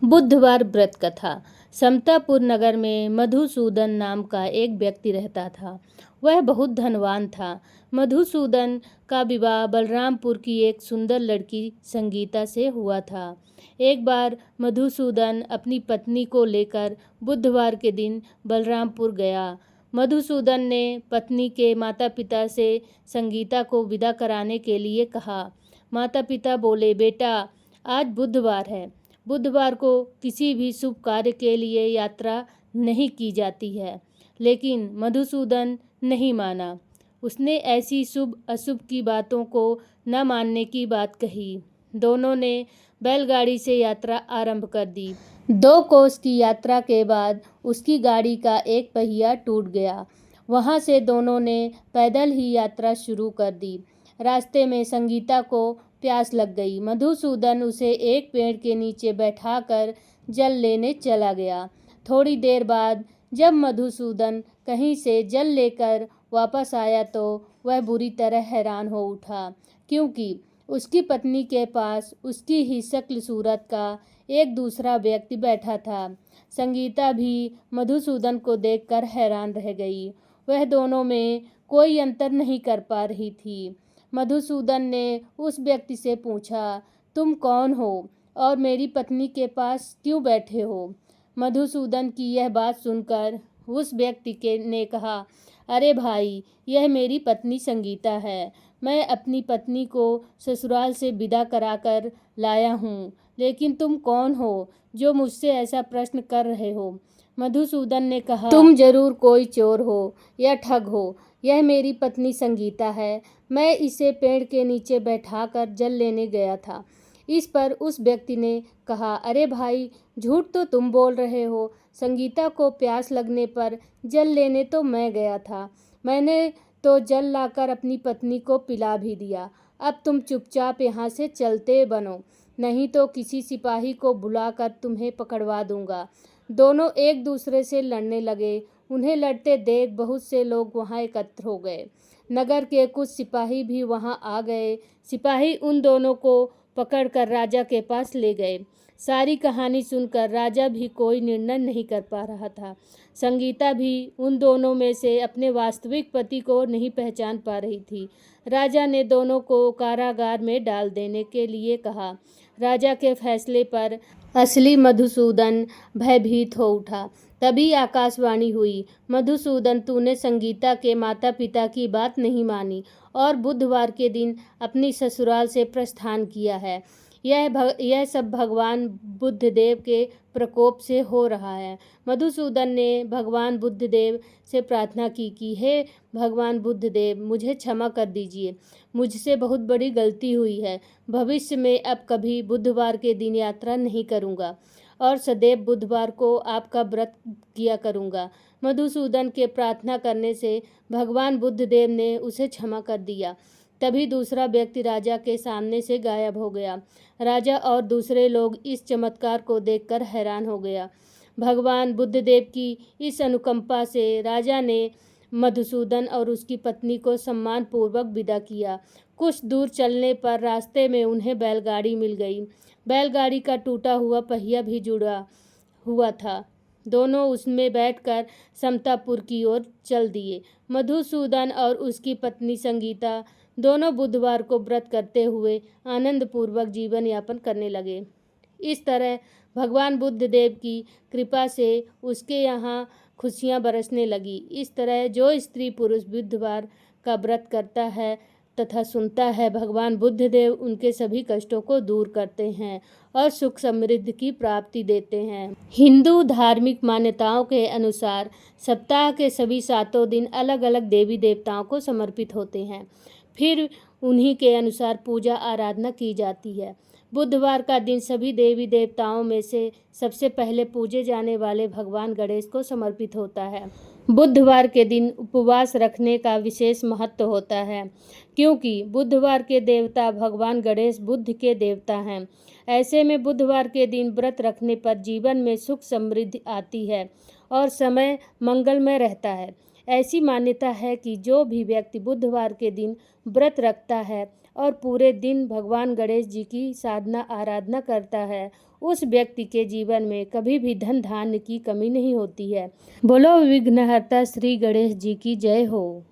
बुधवार व्रत कथा। समतापुर नगर में मधुसूदन नाम का एक व्यक्ति रहता था। वह बहुत धनवान था। मधुसूदन का विवाह बलरामपुर की एक सुंदर लड़की संगीता से हुआ था। एक बार मधुसूदन अपनी पत्नी को लेकर बुधवार के दिन बलरामपुर गया। मधुसूदन ने पत्नी के माता पिता से संगीता को विदा कराने के लिए कहा। माता पिता बोले, बेटा आज बुधवार है। बुधवार को किसी भी शुभ कार्य के लिए यात्रा नहीं की जाती है। लेकिन मधुसूदन नहीं माना। उसने ऐसी शुभ अशुभ की बातों को न मानने की बात कही। दोनों ने बैलगाड़ी से यात्रा आरंभ कर दी। 2 कोस की यात्रा के बाद उसकी गाड़ी का एक पहिया टूट गया। वहां से दोनों ने पैदल ही यात्रा शुरू कर दी। रास्ते में संगीता को प्यास लग गई। मधुसूदन उसे एक पेड़ के नीचे बैठाकर जल लेने चला गया। थोड़ी देर बाद जब मधुसूदन कहीं से जल लेकर वापस आया तो वह बुरी तरह हैरान हो उठा, क्योंकि उसकी पत्नी के पास उसकी ही शक्ल सूरत का एक दूसरा व्यक्ति बैठा था। संगीता भी मधुसूदन को देखकर हैरान रह गई। वह दोनों में कोई अंतर नहीं कर पा रही थी। मधुसूदन ने उस व्यक्ति से पूछा, तुम कौन हो और मेरी पत्नी के पास क्यों बैठे हो? मधुसूदन की यह बात सुनकर उस व्यक्ति ने कहा, अरे भाई, यह मेरी पत्नी संगीता है। मैं अपनी पत्नी को ससुराल से विदा कराकर लाया हूँ। लेकिन तुम कौन हो जो मुझसे ऐसा प्रश्न कर रहे हो? मधुसूदन ने कहा, तुम जरूर कोई चोर हो या ठग हो। यह मेरी पत्नी संगीता है। मैं इसे पेड़ के नीचे बैठाकर जल लेने गया था। इस पर उस व्यक्ति ने कहा, अरे भाई, झूठ तो तुम बोल रहे हो। संगीता को प्यास लगने पर जल लेने तो मैं गया था। मैंने तो जल लाकर अपनी पत्नी को पिला भी दिया। अब तुम चुपचाप यहाँ से चलते बनो, नहीं तो किसी सिपाही को बुलाकर तुम्हें पकड़वा दूंगा। दोनों एक दूसरे से लड़ने लगे। उन्हें लड़ते देख बहुत से लोग वहां एकत्र हो गए। नगर के कुछ सिपाही भी वहां आ गए। सिपाही उन दोनों को पकड़कर राजा के पास ले गए। सारी कहानी सुनकर राजा भी कोई निर्णय नहीं कर पा रहा था। संगीता भी उन दोनों में से अपने वास्तविक पति को नहीं पहचान पा रही थी। राजा ने दोनों को कारागार में डाल देने के लिए कहा। राजा के फैसले पर असली मधुसूदन भयभीत हो उठा। तभी आकाशवाणी हुई, मधुसूदन, तूने संगीता के माता पिता की बात नहीं मानी और बुधवार के दिन अपनी ससुराल से प्रस्थान किया है। यह सब भगवान बुद्धदेव के प्रकोप से हो रहा है। मधुसूदन ने भगवान बुद्धदेव से प्रार्थना की कि हे भगवान बुद्धदेव, मुझे क्षमा कर दीजिए। मुझसे बहुत बड़ी गलती हुई है। भविष्य में अब कभी बुधवार के दिन यात्रा नहीं करूँगा और सदैव बुधवार को आपका व्रत किया करूँगा। मधुसूदन के प्रार्थना करने से भगवान बुद्धदेव ने उसे क्षमा कर दिया। तभी दूसरा व्यक्ति राजा के सामने से गायब हो गया। राजा और दूसरे लोग इस चमत्कार को देखकर हैरान हो गया। भगवान बुद्धदेव की इस अनुकंपा से राजा ने मधुसूदन और उसकी पत्नी को सम्मानपूर्वक विदा किया। कुछ दूर चलने पर रास्ते में उन्हें बैलगाड़ी मिल गई। बैलगाड़ी का टूटा हुआ पहिया भी जुड़ा हुआ था। दोनों उसमें बैठकर समतापुर की ओर चल दिए। मधुसूदन और उसकी पत्नी संगीता दोनों बुधवार को व्रत करते हुए आनंदपूर्वक जीवन यापन करने लगे। इस तरह भगवान बुद्धदेव की कृपा से उसके यहाँ खुशियाँ बरसने लगी। इस तरह जो स्त्री पुरुष बुधवार का व्रत करता है तथा सुनता है, भगवान बुद्धदेव उनके सभी कष्टों को दूर करते हैं और सुख समृद्धि की प्राप्ति देते हैं। हिंदू धार्मिक मान्यताओं के अनुसार सप्ताह के सभी 7 दिन अलग अलग देवी देवताओं को समर्पित होते हैं। फिर उन्हीं के अनुसार पूजा आराधना की जाती है। बुधवार का दिन सभी देवी देवताओं में से सबसे पहले पूजे जाने वाले भगवान गणेश को समर्पित होता है। बुधवार के दिन उपवास रखने का विशेष महत्व होता है, क्योंकि बुधवार के देवता भगवान गणेश बुद्ध के देवता हैं। ऐसे में बुधवार के दिन व्रत रखने पर जीवन में सुख समृद्धि आती है और समय मंगलमय रहता है। ऐसी मान्यता है कि जो भी व्यक्ति बुधवार के दिन व्रत रखता है और पूरे दिन भगवान गणेश जी की साधना आराधना करता है, उस व्यक्ति के जीवन में कभी भी धन धान्य की कमी नहीं होती है। बोलो विघ्नहर्ता श्री गणेश जी की जय हो।